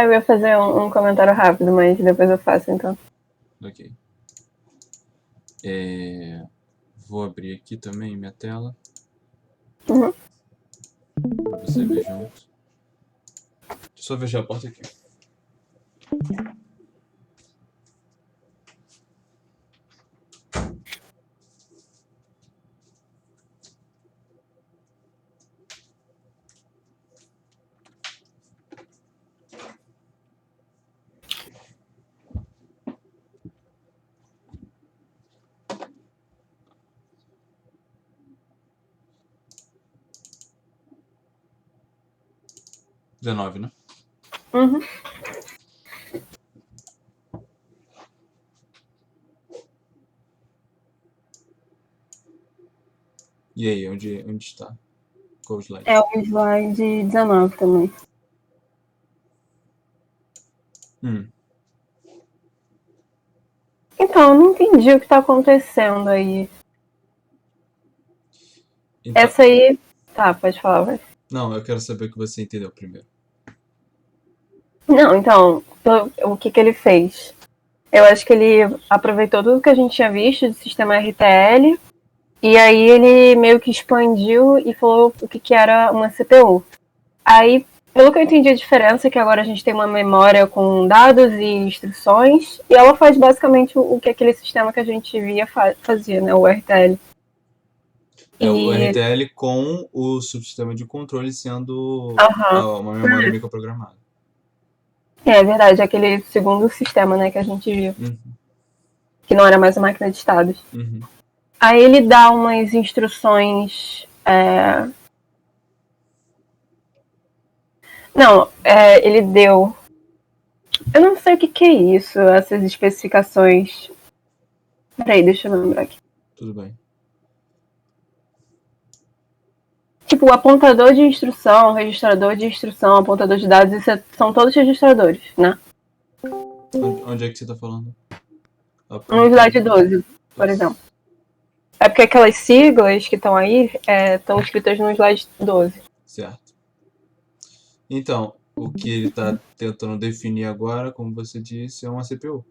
Eu ia fazer um comentário rápido, mas depois eu faço, então. Ok. Vou abrir aqui também minha tela. Uhum. Pra você ver junto. Deixa eu só fechar a porta aqui. XIX, né? Uhum. E aí, onde está? Qual o slide? É o slide 19 também. Então, eu não entendi o que tá acontecendo aí. Então, Essa aí... Tá, pode falar, vai. não, eu quero saber o que você entendeu primeiro. Não, então, o que ele fez? Eu acho que ele aproveitou tudo que a gente tinha visto do sistema RTL e aí ele meio que expandiu e falou o que era uma CPU. Aí, pelo que eu entendi, a diferença é que agora a gente tem uma memória com dados e instruções e ela faz basicamente o que aquele sistema que a gente via fazia, né, o RTL. O E... RTL com o subsistema de controle sendo Aham. uma memória microprogramada. É verdade, aquele segundo sistema, né, que a gente viu, Uhum, que não era mais a máquina de estados. uhum. Aí ele dá umas instruções. Não, ele deu. Eu não sei o que é isso, essas especificações. Peraí, deixa eu lembrar aqui. Tudo bem. Tipo, o apontador de instrução, o registrador de instrução, apontador de dados, são todos registradores, né? Onde é que você está falando? No slide 12, por exemplo. É porque aquelas siglas que estão aí estão escritas no slide 12. Certo. Então, o que ele está tentando definir agora, como você disse, é uma CPU.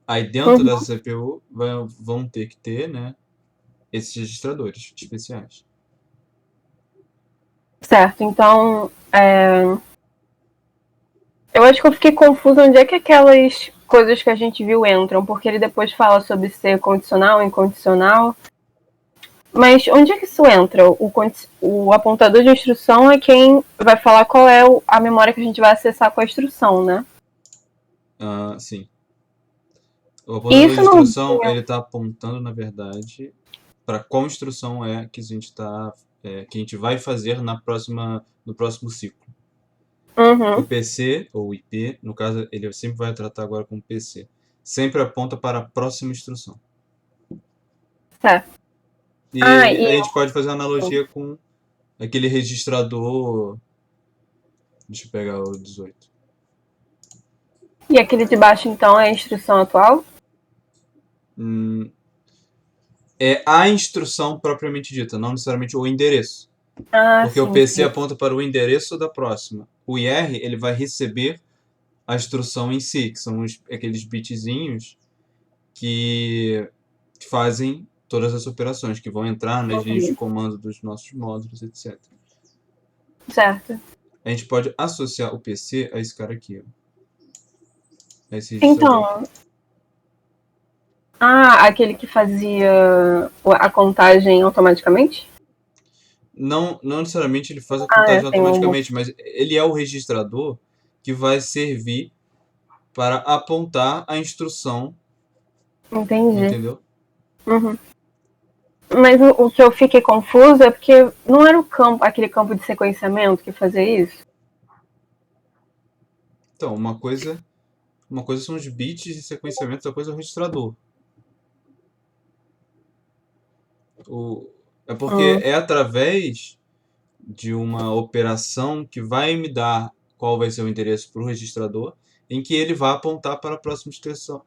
Aí dentro Uhum. dessa CPU vão ter que ter, né, esses registradores especiais. Certo, então. Eu acho que eu fiquei confusa onde é que aquelas coisas que a gente viu entram, porque ele depois fala sobre ser condicional, incondicional. Mas onde é que isso entra? O apontador de instrução é quem vai falar qual é a memória que a gente vai acessar com a instrução, né? Ah, sim. O E apontador isso de não instrução, vinha. ele está apontando, na verdade, para qual instrução é que a gente que a gente vai fazer no próximo ciclo. O Uhum. PC, ou IP, no caso, ele sempre vai tratar agora com PC. Sempre aponta para a próxima instrução. Tá. E a E gente pode fazer uma analogia com aquele registrador. Deixa eu pegar o 18. aquele de baixo, então, é a instrução atual? É a instrução propriamente dita, não necessariamente o endereço. Porque o Sim, PC sim. aponta para o endereço da próxima. O IR ele vai receber a instrução em si, que são aqueles bitzinhos que fazem todas as operações, que vão entrar nas linhas de Uhum. comando dos nossos módulos, etc. Certo. A gente pode associar o PC a esse cara aqui, a esse registrador aqui. Então, aquele que fazia a contagem automaticamente? Não necessariamente ele faz a contagem Tem um... automaticamente, mas ele é o registrador que vai servir para apontar a instrução, Entendi. entendeu? Uhum. Mas o que eu fiquei confusa é porque não era aquele campo de sequenciamento que fazia isso? Então, uma coisa são os bits de sequenciamento, outra coisa é o registrador. O, é porque Hum, é através de uma operação que vai me dar qual vai ser o endereço para o registrador, em que ele vai apontar para a próxima instrução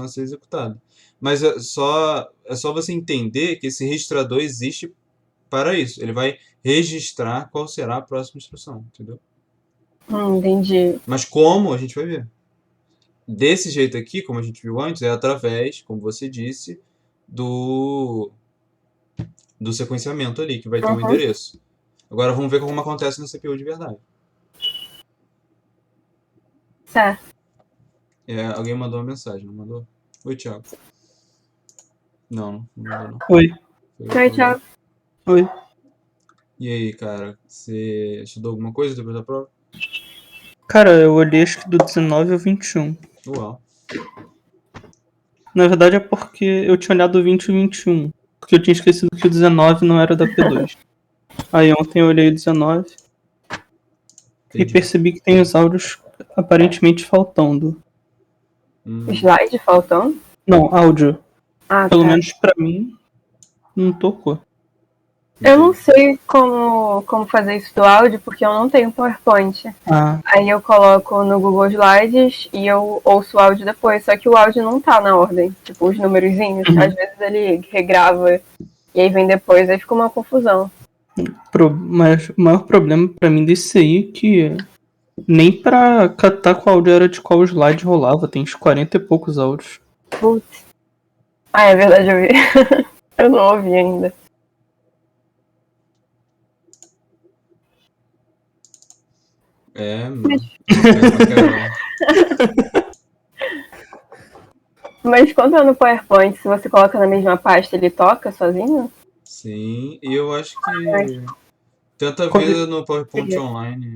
a ser executada. Mas é só você entender que esse registrador existe para isso. Ele vai registrar qual será a próxima instrução, entendeu? Entendi. Mas como, a gente vai ver. Desse jeito aqui, como a gente viu antes, é através, como você disse, do, do sequenciamento ali, que vai ter um Uhum. endereço. Agora vamos ver como acontece na CPU de verdade. Certo. Alguém mandou uma mensagem, não mandou? Oi, Thiago. Não, não mandou não. Oi. Foi Oi, outro alguém. tchau. Oi. E aí, cara, você estudou alguma coisa depois da prova? Cara, eu olhei acho que do 19 ao 21. Uau. Na verdade é porque eu tinha olhado o 20 e o 21. Porque eu tinha esquecido que o 19 não era da P2. Aí ontem eu olhei o 19 e Entendi. percebi que tem os áudios aparentemente faltando. Slide faltando? Não, áudio. Ah, Pelo tá. menos pra mim, não tocou. Eu não Entendi. sei como fazer isso do áudio, porque eu não tenho PowerPoint. Ah, Aí eu coloco no Google Slides e eu ouço o áudio depois. Só que o áudio não tá na ordem. Tipo, os numerozinhos. Uhum. Às vezes ele regrava e aí vem depois. Aí fica uma confusão. mas o maior problema pra mim desse aí é que nem pra catar qual áudio era de qual slide rolava. Tem uns 40 e poucos áudios. Putz. Ah, é verdade, eu vi. Eu não ouvi ainda. Mano. Pra caramba. Mas quando é no PowerPoint, se você coloca na mesma pasta, ele toca sozinho? Sim, e eu acho Mas que tenta Quando ver no PowerPoint online.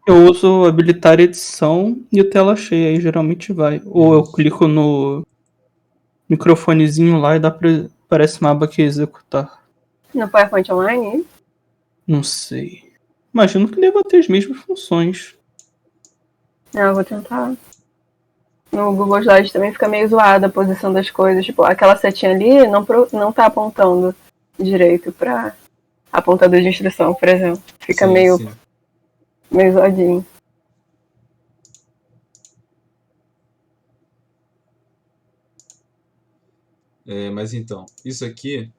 eu uso habilitar edição e o tela cheia, aí geralmente vai. Ou eu Isso. clico no microfonezinho lá e aparece uma aba que é executar. no PowerPoint online? Não sei. Imagino que deva ter as mesmas funções. Não, eu vou tentar. No Google Slides também fica meio zoada a posição das coisas. Tipo, aquela setinha ali não tá apontando direito pra apontador de instrução, por exemplo. Fica Sim, meio sim. zoadinho. Mas então, isso aqui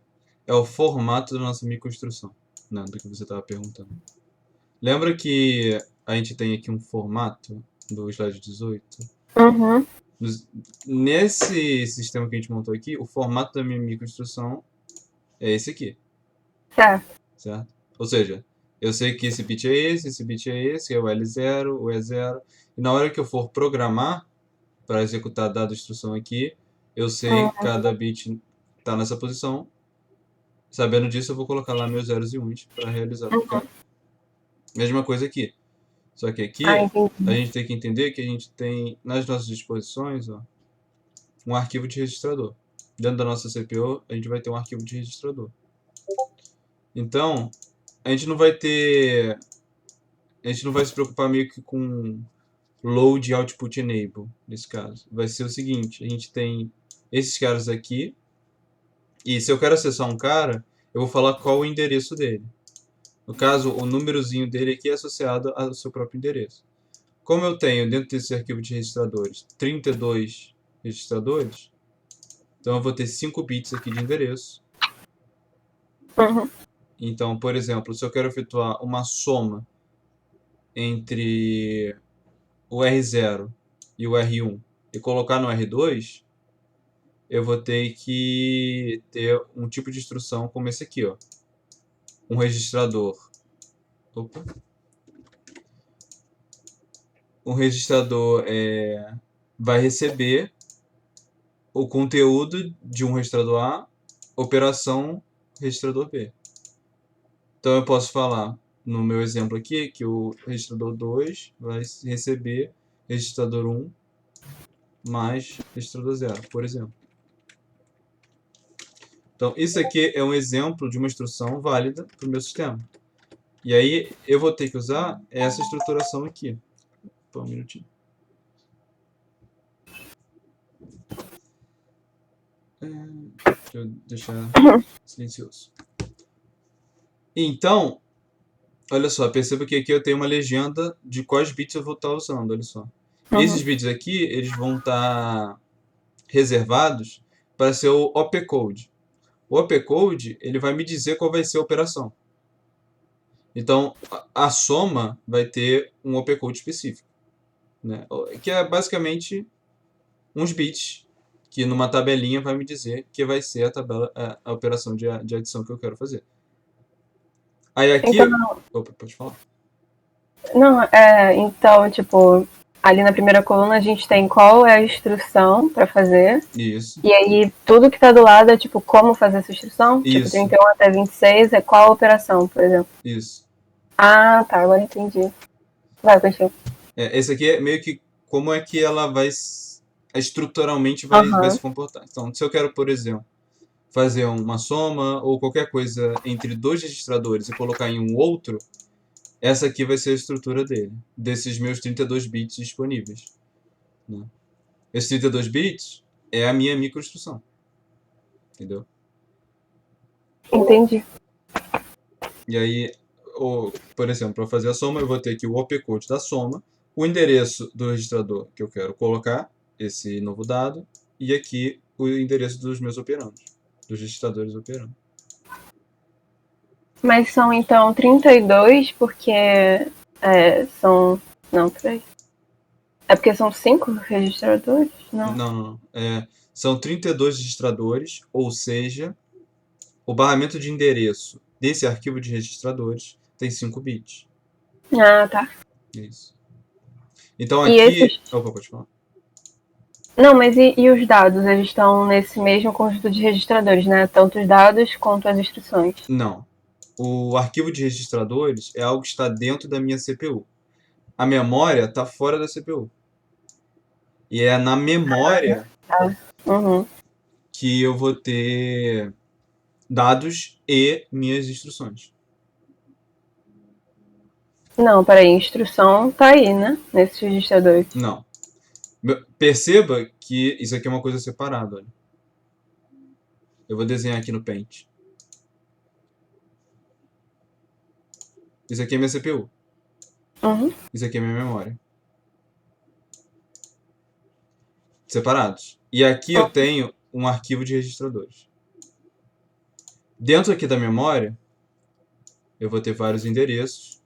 é o formato da nossa microinstrução, né, do que você estava perguntando. Lembra que a gente tem aqui um formato do slide 18? Uhum. Nesse sistema que a gente montou aqui, o formato da minha microinstrução é esse aqui, Certo. certo? Ou seja, eu sei que esse bit é esse, é o L0, o E0, e na hora que eu for programar para executar dada instrução aqui, eu sei que cada bit está nessa posição. Sabendo disso, eu vou colocar lá meus zeros e uns para realizar o que eu quero. Mesma coisa aqui. Só que aqui Ah, a entendi. gente tem que entender que a gente tem nas nossas disposições, ó, um arquivo de registrador. Dentro da nossa CPU, a gente vai ter um arquivo de registrador. Então, a gente não vai ter. A gente não vai se preocupar meio que com load output enable, nesse caso. Vai ser o seguinte: a gente tem esses caras aqui, e se eu quero acessar um cara, eu vou falar qual o endereço dele. No caso, o númerozinho dele aqui é associado ao seu próprio endereço. Como eu tenho dentro desse arquivo de registradores 32 registradores, então eu vou ter 5 bits aqui de endereço. Uhum. Então, por exemplo, se eu quero efetuar uma soma entre o R0 e o R1 e colocar no R2, eu vou ter que ter um tipo de instrução como esse aqui, ó. Um registrador. Opa. Um registrador vai receber o conteúdo de um registrador A, operação registrador B. Então eu posso falar, no meu exemplo aqui, que o registrador 2 vai receber registrador 1 mais registrador 0, por exemplo. Então isso aqui é um exemplo de uma instrução válida para o meu sistema. E aí eu vou ter que usar essa estruturação aqui. Só um minutinho. Deixa eu deixar silencioso. Então, olha só, perceba que aqui eu tenho uma legenda de quais bits eu vou estar usando, olha só. Esses Uhum. bits aqui, eles vão estar reservados para ser o opcode. O opcode, ele vai me dizer qual vai ser a operação. Então, a soma vai ter um opcode específico, né? Que é basicamente uns bits que numa tabelinha vai me dizer que vai ser a operação de adição que eu quero fazer. Aí aqui... Então, Opa, pode falar. não, então, tipo, ali na primeira coluna a gente tem qual é a instrução para fazer. Isso, E aí tudo que tá do lado é tipo como fazer essa instrução. Tipo, isso, 31 até 26 é qual a operação, por exemplo. isso. Ah, tá, agora entendi. Vai, continua. Esse aqui é meio que como é que ela vai estruturalmente vai Aham. se comportar. Então, se eu quero, por exemplo, fazer uma soma ou qualquer coisa entre dois registradores e colocar em um outro, essa aqui vai ser a estrutura dele, desses meus 32 bits disponíveis, né? Esses 32 bits é a minha microinstrução, entendeu? Entendi. E aí, por exemplo, para fazer a soma, eu vou ter aqui o opcode da soma, o endereço do registrador que eu quero colocar esse novo dado, e aqui o endereço dos meus operandos, dos registradores operando. Mas são então 32 porque são. Não, peraí. É porque são 5 registradores? Não. Não. São 32 registradores, ou seja, o barramento de endereço desse arquivo de registradores tem 5 bits. Ah, tá. Isso. Então E aqui... esses. Opa, pode falar. Não, mas e os dados? Eles estão nesse mesmo conjunto de registradores, né? Tanto os dados quanto as instruções. Não. O arquivo de registradores é algo que está dentro da minha CPU. A memória está fora da CPU. E é na memória Tá? Uhum. que eu vou ter dados e minhas instruções. Não, peraí, instrução tá aí, né? Nesses registradores. Não. Perceba que isso aqui é uma coisa separada. Olha. Eu vou desenhar aqui no Paint. Isso aqui é minha CPU. Uhum. Isso aqui é minha memória. Separados. E aqui eu tenho um arquivo de registradores. Dentro aqui da memória, eu vou ter vários endereços.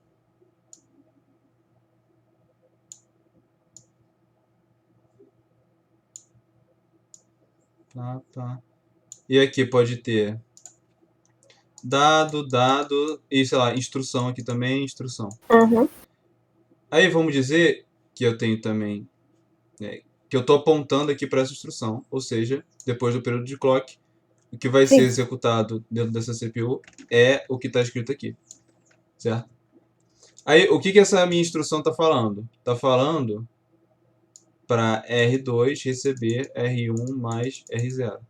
Tá. E aqui pode ter dado e, sei lá, instrução aqui também, instrução. Uhum. Aí vamos dizer que eu tenho também, que eu estou apontando aqui para essa instrução, ou seja, depois do período de clock, o que vai ser Sim. executado dentro dessa CPU é o que está escrito aqui, certo? Aí, o que essa minha instrução está falando? Está falando para R2 receber R1 mais R0.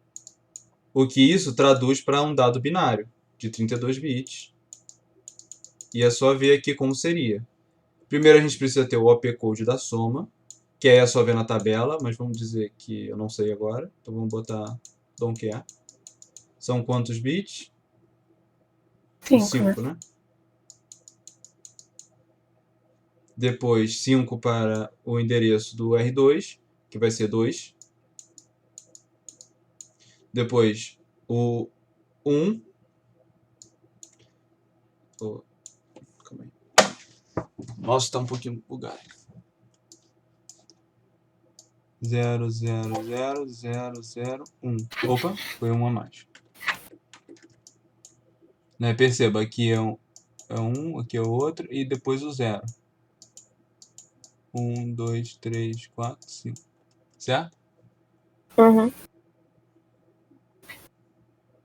O que isso traduz para um dado binário de 32 bits. E é só ver aqui como seria. Primeiro a gente precisa ter o opcode da soma, que aí é só ver na tabela, mas vamos dizer que eu não sei agora. Então vamos botar don't care. São quantos bits? 5, né? Depois 5 para o endereço do R2, que vai ser 2. Depois o 1. Calma aí. Nossa, tá um pouquinho bugado. 0, 0, 0, 0, 0, 1. Opa, foi um a mais. Né, perceba, aqui é um, aqui é o outro, e depois o 0. 1, 2, 3, 4, 5. Certo? Uhum.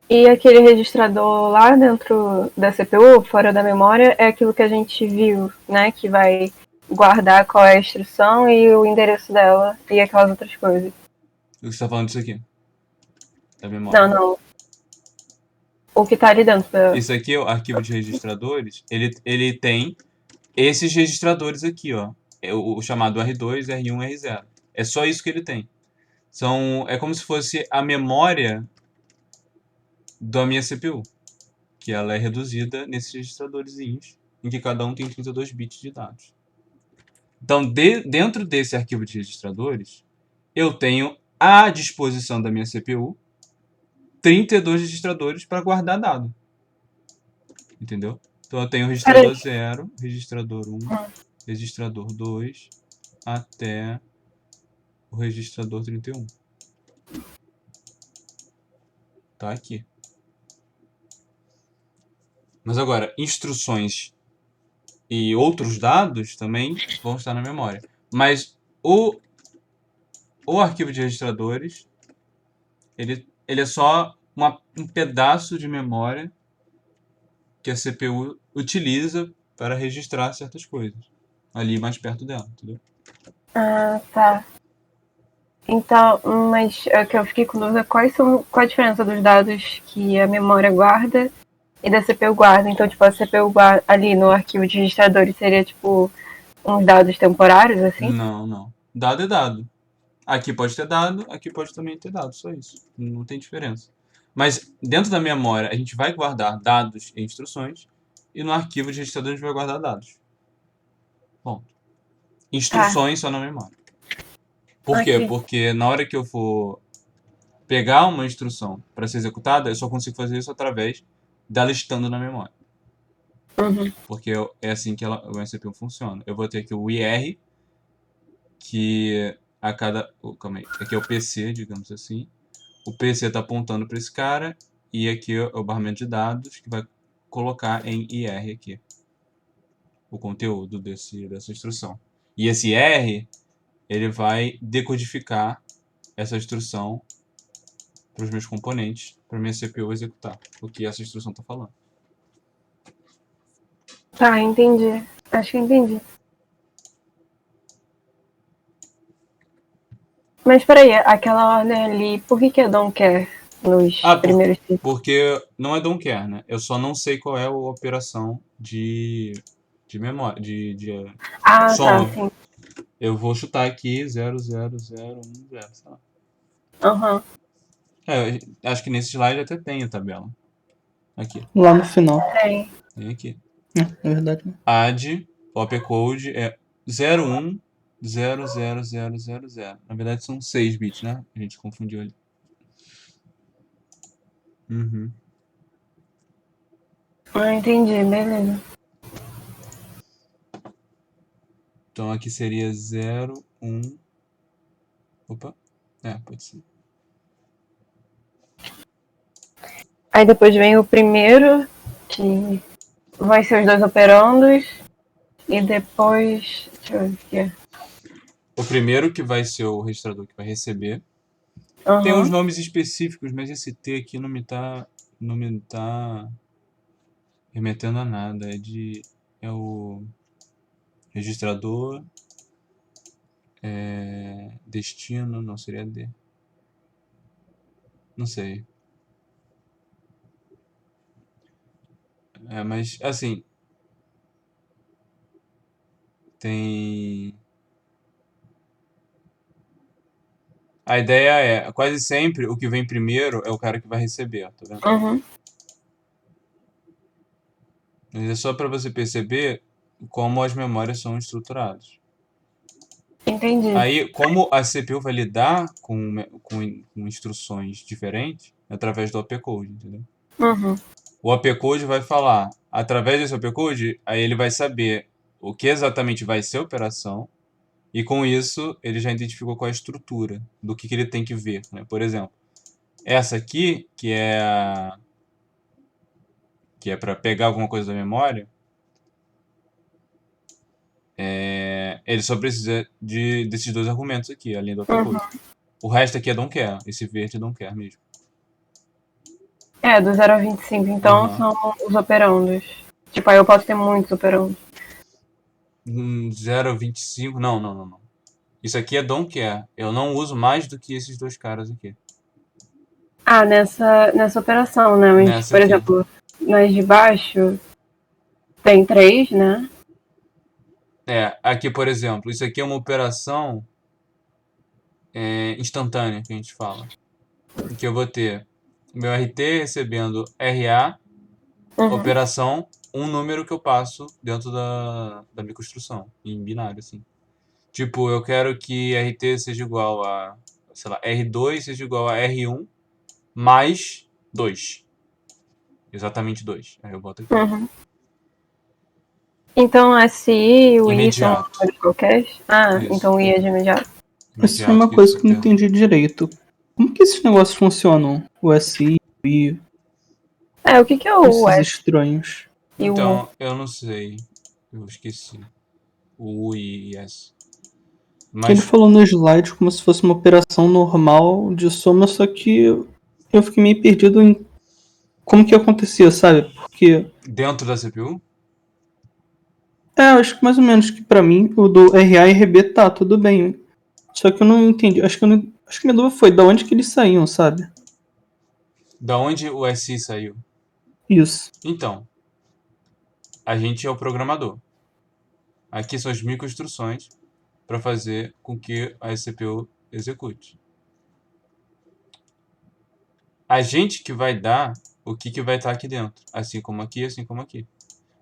E aquele registrador lá dentro da CPU, fora da memória, é aquilo que a gente viu, né? Que vai guardar qual é a instrução e o endereço dela e aquelas outras coisas. O que você está falando disso aqui? Da memória. Não. O que tá ali dentro da... Esse aqui é o arquivo de registradores. Ele tem esses registradores aqui, ó. É o chamado R2, R1, R0. É só isso que ele tem. É como se fosse a memória da minha CPU, que ela é reduzida nesses registradores, em que cada um tem 32 bits de dados. Então, dentro desse arquivo de registradores, eu tenho à disposição da minha CPU 32 registradores para guardar dado. Entendeu? Então eu tenho Peraí. registrador 0, registrador 1, registrador 2, até o registrador 31. Tá aqui. Mas agora, instruções e outros dados também vão estar na memória. Mas o arquivo de registradores, ele é só um pedaço de memória que a CPU utiliza para registrar certas coisas. Ali mais perto dela, entendeu? Ah, tá. Então, mas é que eu fiquei com dúvida, qual a diferença dos dados que a memória guarda e da CPU guarda? Então, tipo, a CPU guarda ali no arquivo de registradores seria, tipo, uns dados temporários, assim? Não. Dado é dado. Aqui pode ter dado, aqui pode também ter dado, só isso. Não tem diferença. Mas dentro da memória a gente vai guardar dados e instruções e no arquivo de registrador a gente vai guardar dados. Ponto. Instruções só na memória. Por quê? Aqui. Porque na hora que eu for pegar uma instrução para ser executada, eu só consigo fazer isso através dela estando na memória. Uhum. Porque é assim que o CPU funciona. Eu vou ter aqui o IR, que a cada... calma aí. Aqui é o PC, digamos assim. O PC está apontando para esse cara e aqui é o barramento de dados que vai colocar em IR aqui o conteúdo dessa instrução. E esse IR, ele vai decodificar essa instrução para os meus componentes, para minha CPU executar o que essa instrução está falando. Tá, entendi. Acho que entendi. Mas peraí, aquela ordem ali, por que a Dom quer nos primeiros ciclos? Porque não é don't care, né? Eu só não sei qual é a operação de memória, de soma. Tá, sim. Eu vou chutar aqui 00010, sei lá. Aham. Acho que nesse slide até tem a tabela. Aqui. Lá no final. Tem. Tem aqui. É verdade. Add, opcode é 01000000. Na verdade são 6 bits, né? A gente confundiu ali. Uhum. Entendi, beleza. Então aqui seria 0, 1. Opa. Pode ser. Aí depois vem o primeiro, que vai ser os dois operandos. E depois. Deixa eu ver aqui. O primeiro que vai ser o registrador que vai receber. Uhum. Tem uns nomes específicos, mas esse T aqui não me tá remetendo a nada. É o registrador. Destino, não seria D. Não sei. Mas assim. Tem. A ideia é, quase sempre o que vem primeiro é o cara que vai receber, tá vendo? Uhum. Mas é só para você perceber como as memórias são estruturadas. Entendi. Aí, como a CPU vai lidar com instruções diferentes, através do opcode, entendeu? Uhum. O opcode vai falar, através desse opcode, aí ele vai saber o que exatamente vai ser a operação, e com isso ele já identificou qual é a estrutura do que ele tem que ver, né? Por exemplo, essa aqui, que é para pegar alguma coisa da memória, ele só precisa desses dois argumentos aqui, além do opcode. O resto aqui é don't care, esse verde é don't care mesmo. Do 0 a 25, então são os operandos. Tipo, aí eu posso ter muitos operandos. 0 a 25, não. Isso aqui é don't care. Eu não uso mais do que esses dois caras aqui. Nessa operação, né? Mas, Nessa por aqui. exemplo, nas de baixo tem 3, né? Aqui, por exemplo, isso aqui é uma operação instantânea, que a gente fala. Em que eu vou ter meu RT recebendo RA, operação, um número que eu passo dentro da minha construção, em binário, assim. Tipo, eu quero que RT seja igual a, sei lá, R2 seja igual a R1 mais 2. Exatamente 2. Aí eu boto aqui. Então a SI e o I são Imediato. números qualquer? Ah, Isso. então o I é de imediato. Isso é Imediato uma que coisa isso que eu não pergunta. entendi direito. Como que esses negócios funcionam? O SI, o I, O que é o esses S estranhos. e o O? Então, eu não sei. Eu esqueci. O U e S. Ele Mas falou no slide como se fosse uma operação normal de soma, só que eu fiquei meio perdido em como que acontecia, sabe? Porque, dentro da CPU? eu acho que mais ou menos que pra mim o do RA e RB tá tudo bem. Só que eu não entendi. Acho que minha dúvida foi da onde que eles saíam, sabe? Da onde o SI saiu? Isso. Então, a gente é o programador. Aqui são as microinstruções para fazer com que a CPU execute. A gente que vai dar o que vai estar aqui dentro, assim como aqui, assim como aqui.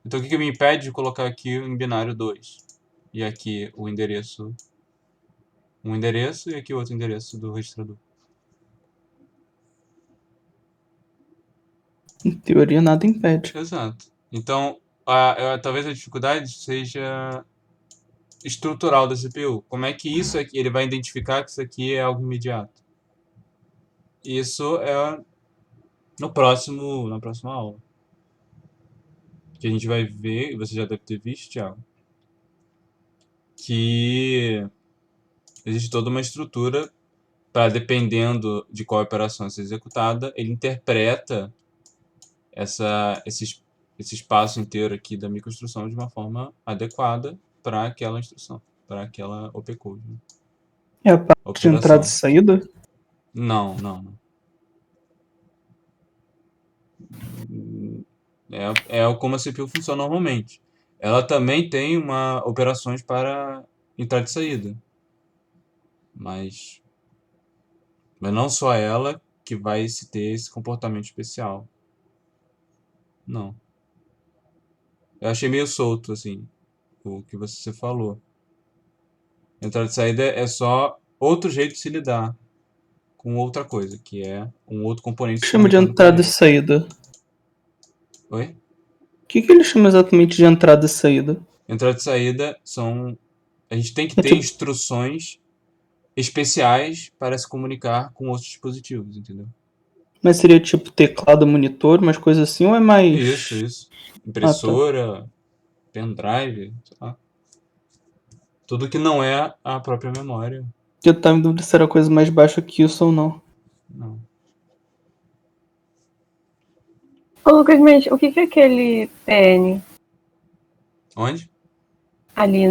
Então o que me impede de colocar aqui em binário 2? E aqui o endereço, um endereço e aqui outro endereço do registrador. Em teoria nada impede. Exato. Então, talvez a dificuldade seja estrutural da CPU. Como é que isso aqui, ele vai identificar que isso aqui é algo imediato? Isso é na próxima aula. Que a gente vai ver, e você já deve ter visto, Thiago, que existe toda uma estrutura para, dependendo de qual operação ser executada, ele interpreta esse espaço inteiro aqui da microinstrução de uma forma adequada para aquela instrução, para aquela opcode, né? É a parte de entrada e Operação. saída. Não, não, não. É como a CPU funciona normalmente. Ela também tem operações para entrada e saída, mas, mas não só ela que vai se ter esse comportamento especial. Não. Eu achei meio solto, assim, o que você falou. Entrada e saída é só outro jeito de se lidar com outra coisa, que é um outro componente se Chama de comunicando com a entrada e gente. saída. Oi? O que ele chama exatamente de entrada e saída? Entrada e saída são. A gente tem que É ter tipo, instruções especiais para se comunicar com outros dispositivos, entendeu? mas seria tipo teclado, monitor, umas coisas assim, ou é Isso, mais. isso. Ah, tá. Impressora, pendrive, sei lá. Tudo que não é a própria memória. Eu tava em dúvida se era coisa mais baixa que isso ou não. Não. Ô, Lucas, mas o que é aquele PN Onde? ali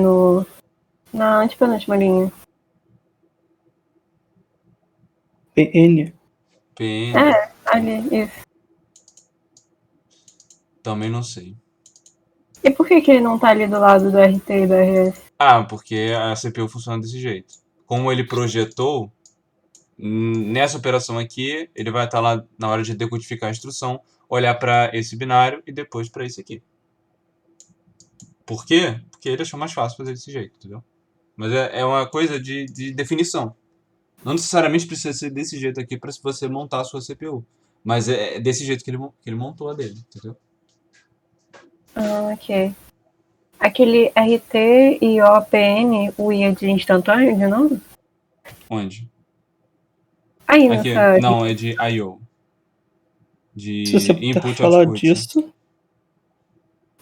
na antepenúltima linha? PN. PN? Ali, isso. Também não sei. E por que ele não tá ali do lado do RT e do RS? Ah, porque a CPU funciona desse jeito. Como ele projetou, nessa operação aqui, ele vai estar lá na hora de decodificar a instrução, olhar para esse binário e depois para esse aqui. Por quê? Porque ele achou mais fácil fazer desse jeito, entendeu? Mas é uma coisa de definição. Não necessariamente precisa ser desse jeito aqui para você montar a sua CPU. Mas é desse jeito que ele montou a dele, entendeu? Ah, ok. Aquele RT e OPN, o I é de instantâneo de novo? Onde? Aí Aqui, nessa. não, é de I/O. Se você De puder falar input-output. disso.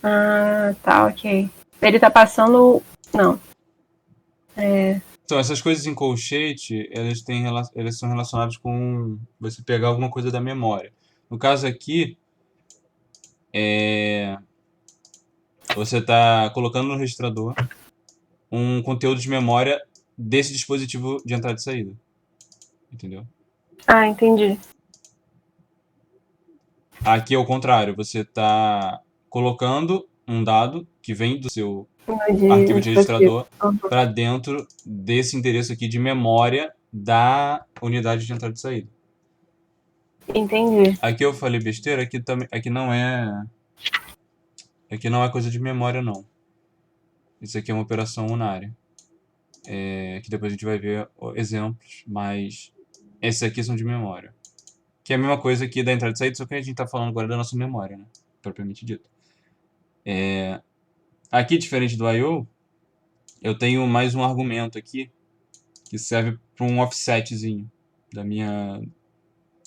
Ah, tá, ok. Ele tá passando. Não. Então, essas coisas em colchete, elas são relacionadas com você pegar alguma coisa da memória. No caso aqui, você está colocando no registrador um conteúdo de memória desse dispositivo de entrada e saída. Entendeu? Ah, entendi. Aqui é o contrário, você está colocando um dado que vem do seu arquivo de registrador Uhum. para dentro desse endereço aqui de memória da unidade de entrada e saída. Entendi. Aqui eu falei besteira, aqui não é coisa de memória não. Isso aqui é uma operação unária. Que depois a gente vai ver exemplos, mas esses aqui são de memória. Que é a mesma coisa aqui da entrada e saída, só que a gente está falando agora da nossa memória, né? Propriamente dito. Aqui, diferente do I/O, eu tenho mais um argumento aqui que serve para um offsetzinho da minha.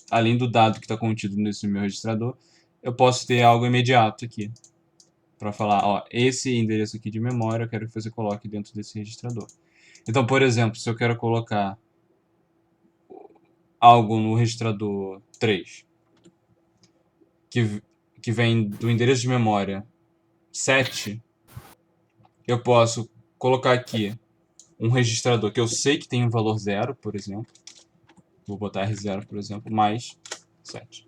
Além do dado que está contido nesse meu registrador, eu posso ter algo imediato aqui para falar, ó, esse endereço aqui de memória eu quero que você coloque dentro desse registrador. Então, por exemplo, se eu quero colocar algo no registrador 3 que, que vem do endereço de memória 7, eu posso colocar aqui um registrador que eu sei que tem um valor 0, por exemplo. Vou botar R0, por exemplo, mais 7.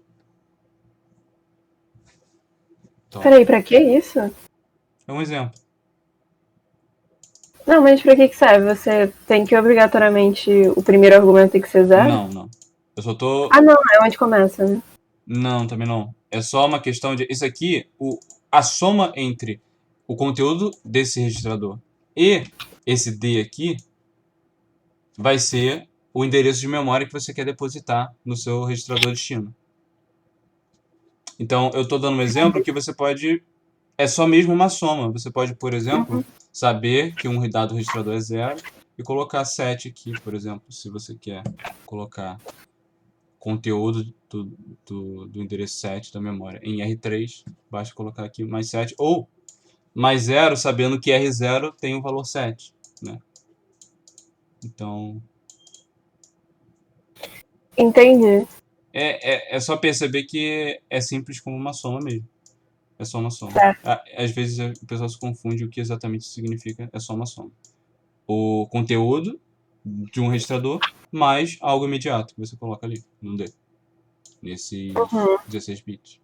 Então, Peraí, pra que isso? é um exemplo. Não, mas pra que serve? Você tem que obrigatoriamente. O primeiro argumento tem que ser zero? Não. Eu só tô. Ah, não, é onde começa, né? Não, também não. É só uma questão de. Isso aqui, a soma entre o conteúdo desse registrador e esse D aqui vai ser o endereço de memória que você quer depositar no seu registrador destino. Então, eu estou dando um exemplo que você pode. É só mesmo uma soma. Você pode, por exemplo, saber que um dado registrador é 0 e colocar 7 aqui, por exemplo, se você quer colocar conteúdo do endereço 7 da memória em R3, basta colocar aqui mais 7, ou mais 0, sabendo que R0 tem o valor 7, né? Então, Entendi. é só perceber que é simples como uma soma mesmo. É só uma soma. Certo. Às vezes o pessoal se confunde o que exatamente isso significa, é só uma soma. O conteúdo de um registrador mais algo imediato que você coloca ali, no D, nesses 16 bits.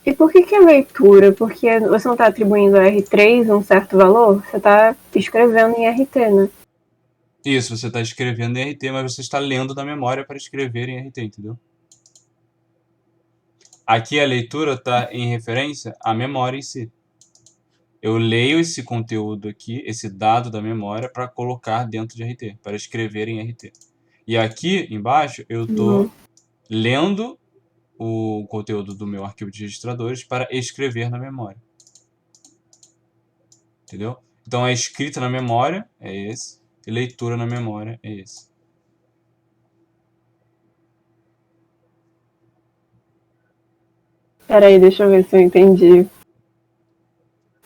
E por que é leitura? Porque você não está atribuindo a R3 um certo valor? Você está escrevendo em RT, né? Isso, você está escrevendo em RT, mas você está lendo da memória para escrever em RT, entendeu? Aqui a leitura está em referência à memória em si. Eu leio esse conteúdo aqui, esse dado da memória, para colocar dentro de RT, para escrever em RT. E aqui embaixo eu estou lendo o conteúdo do meu arquivo de registradores para escrever na memória. Entendeu? Então a escrita na memória é esse, e leitura na memória é esse. Peraí, deixa eu ver se eu entendi.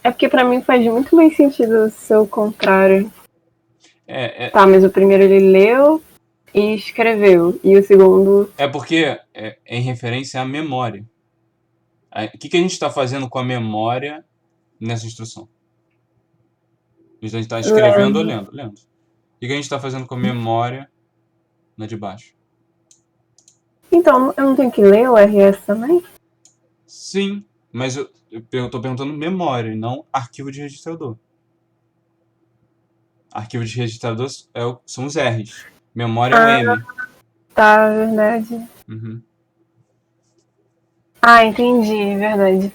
É porque pra mim faz muito mais sentido ser o contrário. Tá, mas o primeiro ele leu e escreveu. E o segundo. É porque é em referência à memória. O que a gente está fazendo com a memória nessa instrução? A gente está escrevendo ou lendo? Lendo. O que a gente está fazendo com a memória na de baixo? Então, eu não tenho que ler o RS também? Sim, mas eu estou perguntando memória e não arquivo de registrador. Arquivo de registrador são os R's. Memória é o M. Tá, verdade. Uhum. Ah, entendi, verdade.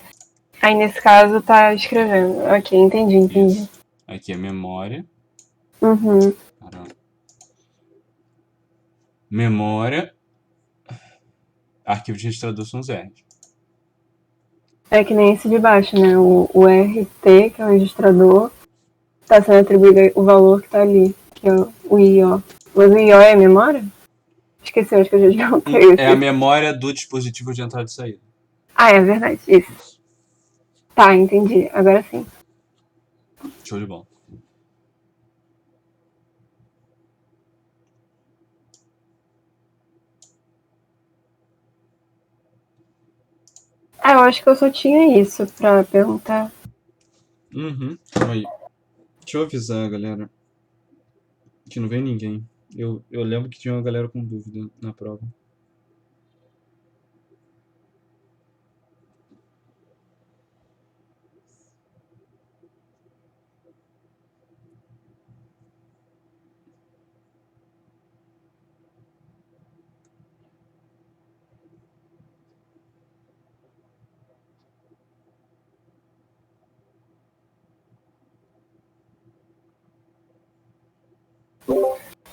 Aí nesse caso tá escrevendo. Ok, entendi. Isso. Aqui é memória. Uhum. Caramba. Memória. Arquivo de registrador são os R's. É que nem esse de baixo, né? O RT, que é o registrador, tá sendo atribuído o valor que tá ali, que é o IO. Mas o IO é a memória? Esqueci, acho que eu já perguntei isso. É a memória do dispositivo de entrada e saída. Ah, é verdade, isso. Tá, entendi. Agora sim. Show de bola. Ah, eu acho que eu só tinha isso pra perguntar. Uhum. Aí. Deixa eu avisar, galera, que não vem ninguém. Eu lembro que tinha uma galera com dúvida na prova.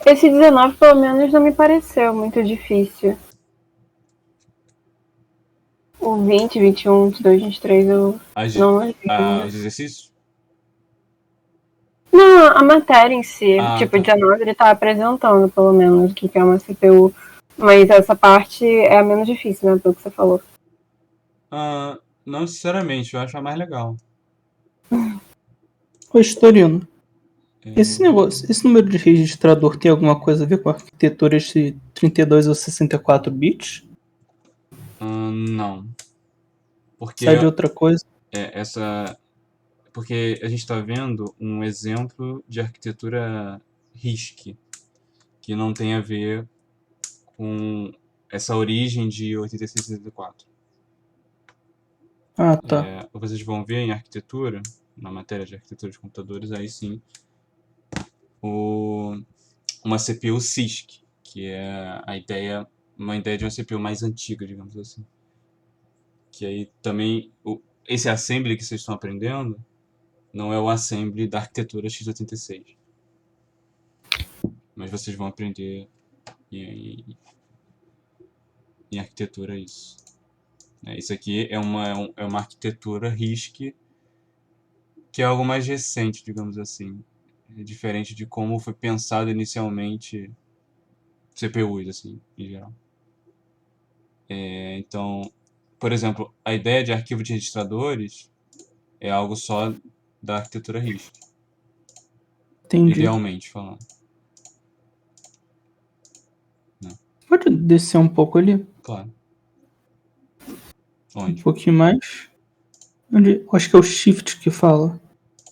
Esse 19, pelo menos, não me pareceu muito difícil. O 20, 21, 22, 23 eu não lembro. Os exercícios? Não, a matéria em si, Tá. 19 ele tá apresentando, pelo menos, o que é uma CPU. Mas essa parte é a menos difícil, né, pelo que você falou. Não necessariamente, eu acho a mais legal. Ô, Storino, esse negócio, esse número de registrador tem alguma coisa a ver com a arquitetura de 32 ou 64 bits? Não. Porque Sai de outra coisa? porque a gente está vendo um exemplo de arquitetura RISC, que não tem a ver com essa origem de 8664. Ah, tá. Vocês vão ver em arquitetura, na matéria de arquitetura de computadores, aí sim, uma CPU CISC, que é uma ideia de uma CPU mais antiga, digamos assim. Que aí também, esse assembly que vocês estão aprendendo, não é o assembly da arquitetura x86. Mas vocês vão aprender em arquitetura isso. Isso aqui é uma arquitetura RISC que é algo mais recente, digamos assim. É diferente de como foi pensado inicialmente CPUs, assim, em geral. Então, por exemplo, a ideia de arquivo de registradores é algo só da arquitetura RISC, Entendi. idealmente falando. Pode descer um pouco ali? Claro. Um Onde? pouquinho mais? Acho que é o Shift que fala.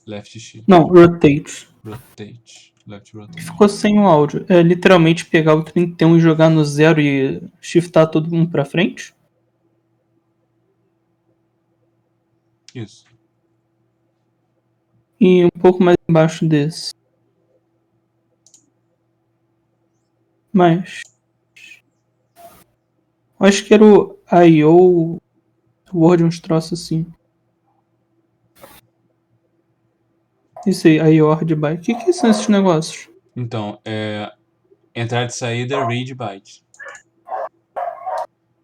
Left shift. Não, Rotate. Rotate. Left rotate. Ficou sem o áudio. É literalmente pegar o 31 e jogar no 0 e shiftar todo mundo pra frente? Isso. E um pouco mais embaixo desse. Mas. Acho que era o I.O. Word, uns troços assim. Isso aí, I.O. Hard Byte. O que são esses negócios? Então, entrada e saída read byte.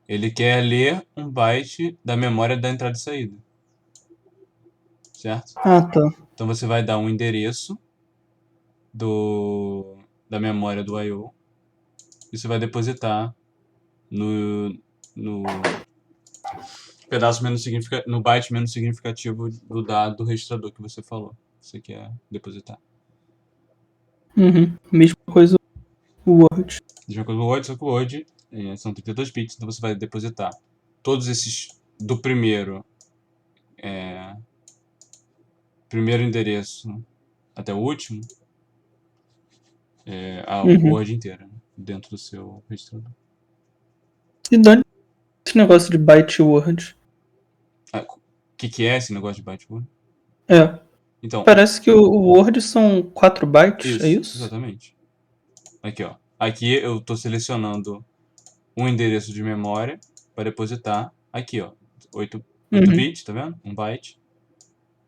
Ele quer ler um byte da memória da entrada e saída. Certo? Ah, tá. Então você vai dar um endereço da memória do I/O e você vai depositar no pedaço menos significativo, no byte menos significativo do dado do registrador que você falou. Você quer depositar. Uhum. Mesma coisa o Word. Mesma coisa o Word, só que o Word são 32 bits, então você vai depositar todos esses do primeiro endereço até o último, a Word inteira, né, dentro do seu registrador. E dane esse negócio de byte Word. O que é esse negócio de byte Word? É. Então, Parece que o Word são 4 bytes, é isso? Exatamente. Aqui, ó. Aqui eu estou selecionando um endereço de memória para depositar. Aqui, ó. 8 bits, tá vendo? 1 byte.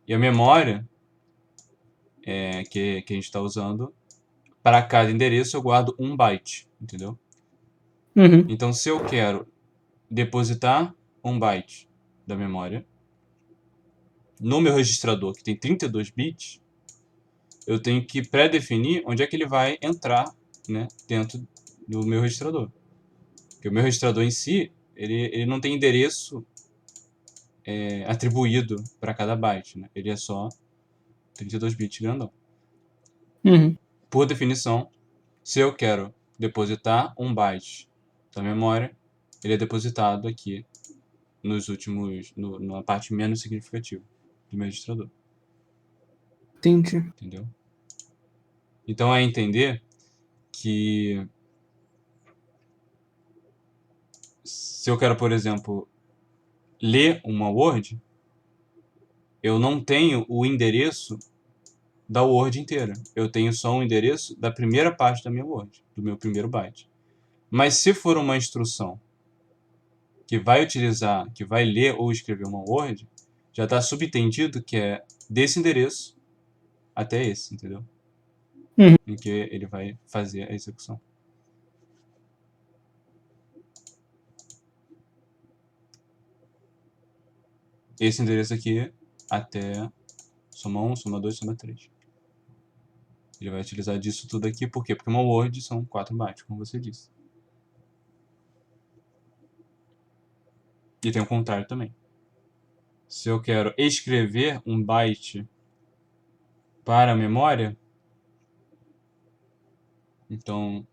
E a memória que a gente está usando, para cada endereço eu guardo 1 byte, entendeu? Uhum. Então, se eu quero depositar 1 byte da memória no meu registrador, que tem 32 bits, eu tenho que pré-definir onde é que ele vai entrar, né, dentro do meu registrador. Porque o meu registrador em si, ele não tem endereço atribuído para cada byte, né? Ele é só 32 bits grandão. Uhum. Por definição, se eu quero depositar 1 byte da memória, ele é depositado aqui na parte menos significativa do meu registrador. Entendi. Entendeu? Então é entender que se eu quero, por exemplo, ler uma Word, eu não tenho o endereço da Word inteira. Eu tenho só um endereço da primeira parte da minha Word, do meu primeiro byte. Mas se for uma instrução que vai ler ou escrever uma Word, já está subentendido que é desse endereço até esse, entendeu? Uhum. Em que ele vai fazer a execução. esse endereço aqui até soma 1, soma 2, soma 3. Ele vai utilizar disso tudo aqui, por quê? Porque uma word são 4 bytes, como você disse. E tem o contrário também. Se eu quero escrever um byte para a memória, então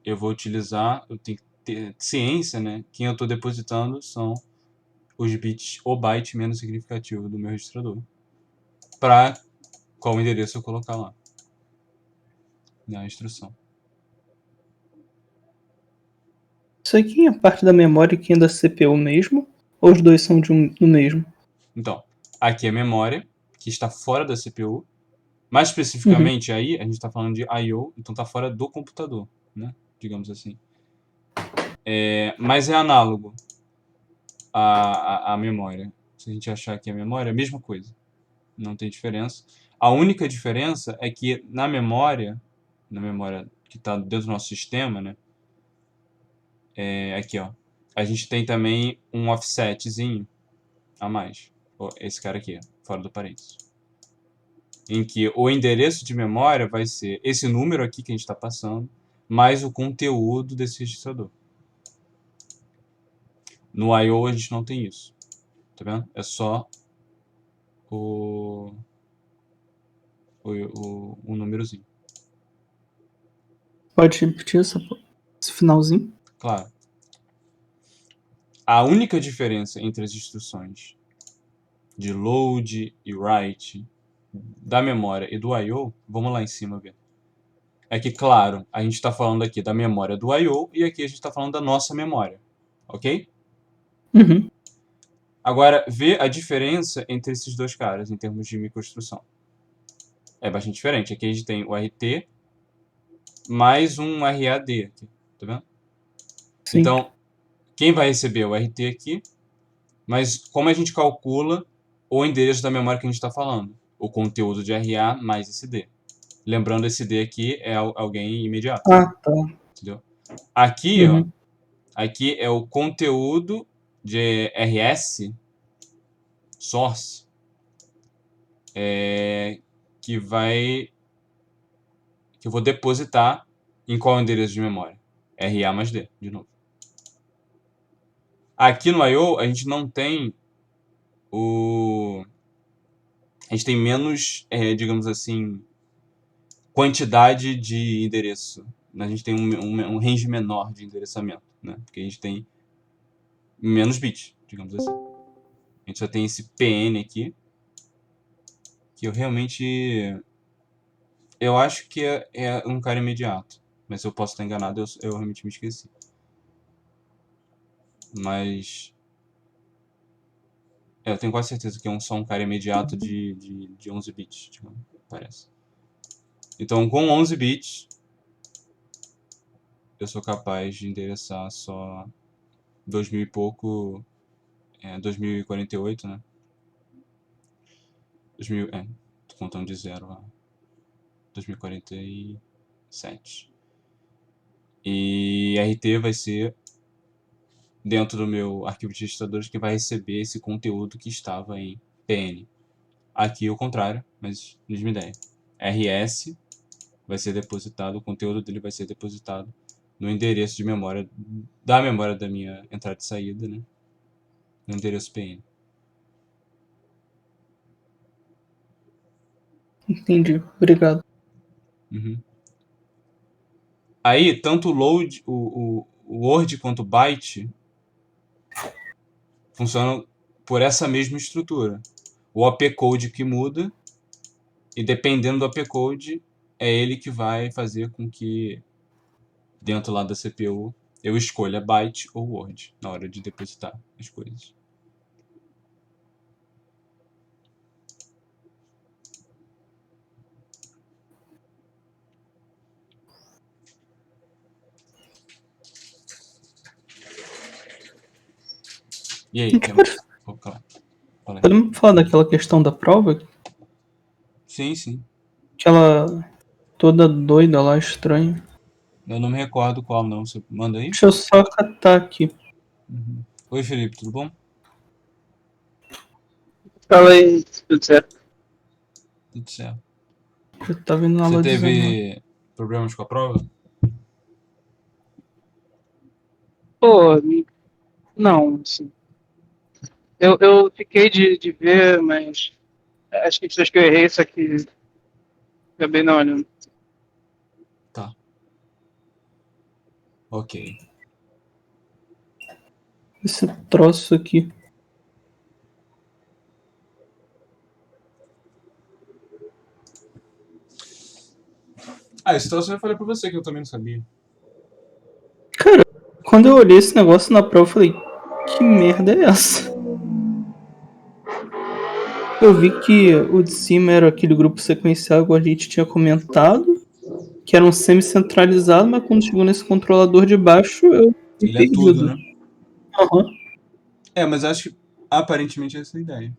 eu vou utilizar, eu tenho que ter ciência, né? Quem eu estou depositando são os bits, o byte menos significativo do meu registrador. Para qual endereço eu colocar lá na instrução. Isso aqui é parte da memória e aqui é da CPU mesmo? Ou os dois são do mesmo? Então, aqui é a memória, que está fora da CPU. Mais Uhum. especificamente, aí, a gente está falando de I/O, então está fora do computador, né? Digamos assim. Mas é análogo à memória. Se a gente achar que é memória, é a mesma coisa. Não tem diferença. A única diferença é que na memória que está dentro do nosso sistema, né? Aqui, ó. A gente tem também um offsetzinho a mais. Esse cara aqui, fora do parênteses. Em que o endereço de memória vai ser esse número aqui que a gente está passando, mais o conteúdo desse registrador. No I/O a gente não tem isso. Tá vendo? É só o númerozinho. Pode repetir esse finalzinho? Claro. A única diferença entre as instruções de load e write da memória e do I/O, vamos lá em cima ver. É que, claro, a gente está falando aqui da memória do I/O e aqui a gente está falando da nossa memória. Ok? Uhum. Agora, vê a diferença entre esses dois caras em termos de microinstrução. É bastante diferente. Aqui a gente tem o RT mais um RAD aqui. Tá vendo? Sim. Então, quem vai receber o RT aqui, mas como a gente calcula o endereço da memória que a gente está falando? O conteúdo de RA mais esse D. Lembrando, esse D aqui é alguém imediato. Ah, tá. Entendeu? Aqui, Uhum. ó, aqui é o conteúdo de RS source que eu vou depositar em qual endereço de memória? RA mais D, de novo. Aqui no I/O a gente não tem a gente tem menos, digamos assim, quantidade de endereço. A gente tem um range menor de endereçamento, né? Porque a gente tem menos bits, digamos assim. A gente só tem esse PN aqui, que eu realmente... Eu acho que é um cara imediato. Mas se eu posso estar enganado, eu realmente me esqueci. Mas... eu tenho quase certeza que é só um cara imediato de 11 bits, digamos, parece. Então, com 11 bits, eu sou capaz de endereçar só 2000 e pouco... 2048, né? 2000, tô contando de 0 a 2047. E RT vai ser dentro do meu arquivo de registradores que vai receber esse conteúdo que estava em PN. Aqui é o contrário, mas mesma ideia. RS vai ser depositado, o conteúdo dele vai ser depositado no endereço de memória da minha entrada e saída, né? No endereço PN. Entendi. Obrigado. Uhum. Aí, tanto o load, o Word quanto o byte funcionam por essa mesma estrutura. O opcode que muda, e dependendo do opcode, é ele que vai fazer com que, dentro lá da CPU, eu escolha byte ou Word na hora de depositar as coisas. E aí, Podemos falar daquela questão da prova? Sim. Aquela toda doida lá, estranha. Eu não me recordo qual não. Você manda aí? Deixa eu só catar aqui. Uhum. Oi, Felipe, tudo bom? Fala aí, tudo certo? Tudo certo. Eu tava indo na Você aula 19. teve problemas com a prova? Pô, não, assim. Eu fiquei de ver, mas as questões que eu errei, isso aqui acabei não olhando. Tá. Ok. Esse troço aqui. Ah, esse troço eu já falei pra você que eu também não sabia. Cara, quando eu olhei esse negócio na prova, eu falei, que merda é essa? Eu vi que o de cima era aquele grupo sequencial que a gente tinha comentado, que era um semi-centralizado, mas quando chegou nesse controlador de baixo, eu fiquei Ele é tudo, perdido. né? Aham. É, mas acho que aparentemente essa é a ideia.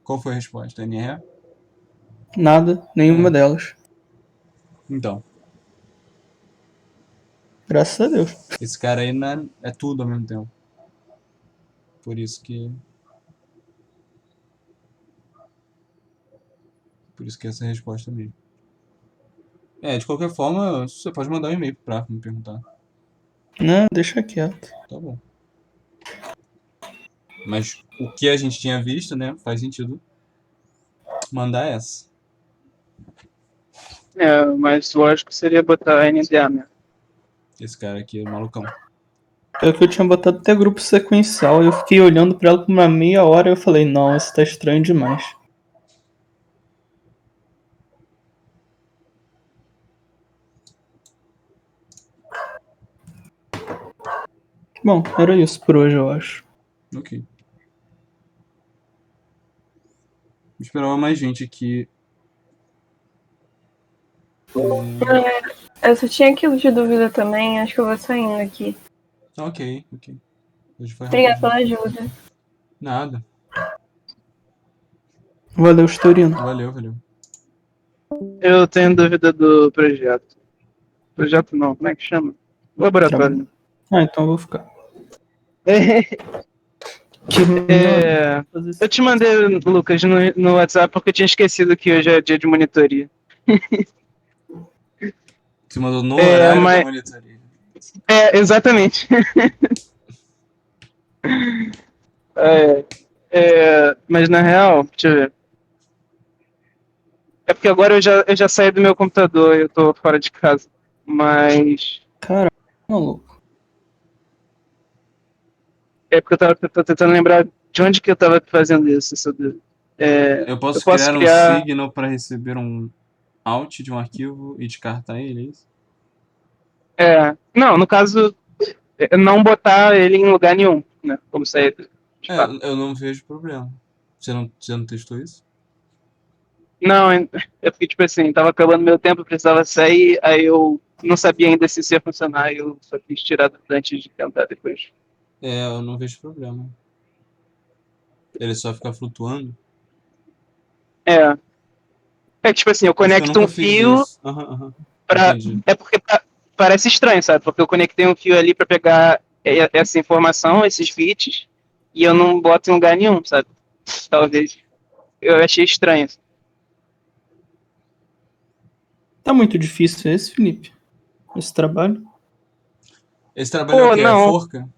Qual foi a resposta? NRE? Nada, nenhuma É. delas. Então, Graças a Deus. esse cara aí é tudo ao mesmo tempo. Por isso que. Por isso que essa é a resposta mesmo. É, de qualquer forma, você pode mandar um e-mail pra me perguntar. Não, deixa quieto. Tá bom. Mas o que a gente tinha visto, né? Faz sentido mandar essa. É, mas lógico seria botar NDA mesmo. Esse cara aqui é malucão. É que eu tinha botado até grupo sequencial, eu fiquei olhando pra ela por uma meia hora e eu falei, não, isso tá estranho demais. Bom, era isso por hoje, eu acho. Ok. Esperava mais gente aqui. Eu só tinha aquilo de dúvida também, acho que eu vou saindo aqui. Ok, ok. Hoje foi Obrigada rápido. pela ajuda. Nada. Valeu, Storino. Valeu, valeu. Eu tenho dúvida do projeto. Projeto não, como é que chama? Laboratório. Ah, então eu vou ficar. É. Eu te mandei, Lucas, no WhatsApp porque eu tinha esquecido que hoje é dia de monitoria. Você mandou no horário da monitoria. Exatamente. Mas na real, deixa eu ver. É porque agora eu já saí do meu computador e eu tô fora de casa. Mas. Cara, maluco. É porque tô tentando lembrar de onde que eu tava fazendo isso. Eu posso criar um signo para receber um out de um arquivo e descartar ele, é isso? Não, no caso, não botar ele em lugar nenhum, né? Como sair. Eu não vejo problema. Você não testou isso? Não, é porque, tipo assim, tava acabando meu tempo, eu precisava sair, aí eu não sabia ainda se isso ia funcionar, e eu só quis tirar antes de tentar depois. Eu não vejo problema. Ele só fica flutuando? Tipo assim, eu Acho que eu conecto nunca um fiz fio isso. Aham. pra. Entendi. É porque parece estranho, sabe? Porque eu conectei um fio ali pra pegar essa informação, esses bits, e eu não boto em lugar nenhum, sabe? Talvez. Eu achei estranho. Tá muito difícil esse, Felipe? Esse trabalho? Esse trabalho é o quê? É Não. forca?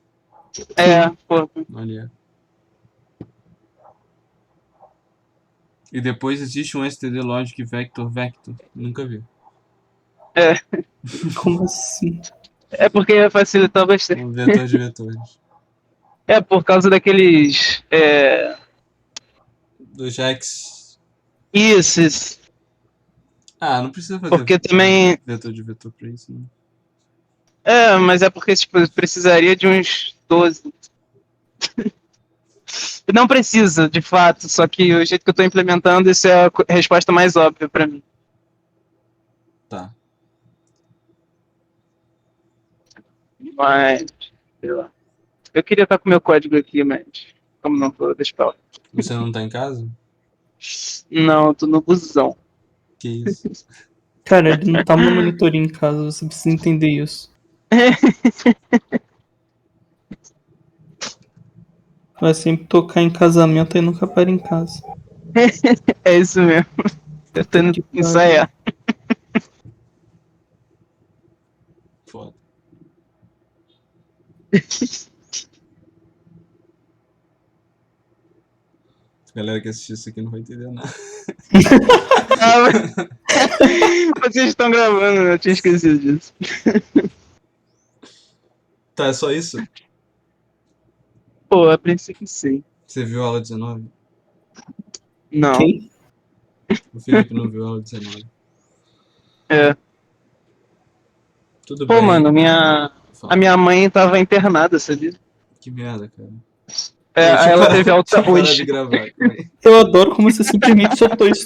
Pô. Olha. E depois existe um STD Logic Vector Vector. Nunca vi. Como assim? É porque facilitar bastante. Um vetor de vetores. Por causa daqueles. Do Jax. Isso. Não precisa fazer Porque também. vetor de vetor pra isso, né? Mas é porque tipo, precisaria de uns 12. Não precisa, de fato, só que o jeito que eu tô implementando, isso é a resposta mais óbvia pra mim. Tá. Mas. Sei lá. Eu queria estar com o meu código aqui, mas. Como não tô, deixa pra lá. Você não tá em casa? Não, eu tô no busão. Que isso? Cara, ele não tá no monitorinho em casa, você precisa entender isso. Vai sempre tocar em casamento e nunca para em casa. É isso mesmo. Eu tô indo ensaiar. Foda. A galera que assistiu isso aqui não vai entender nada. Vocês estão gravando, né? Eu tinha esquecido disso. Tá, é só isso? Pô, a princípio sim. Você viu a aula 19? Não. Quem? O Felipe não viu a aula 19. É. Tudo Pô, bem. mano, Fala. a minha mãe tava internada, sabia? Que merda, cara. É, Deixa aí eu ela parar- teve alta deixa eu parar hoje. de gravar. Calma aí. Eu adoro como você simplesmente soltou isso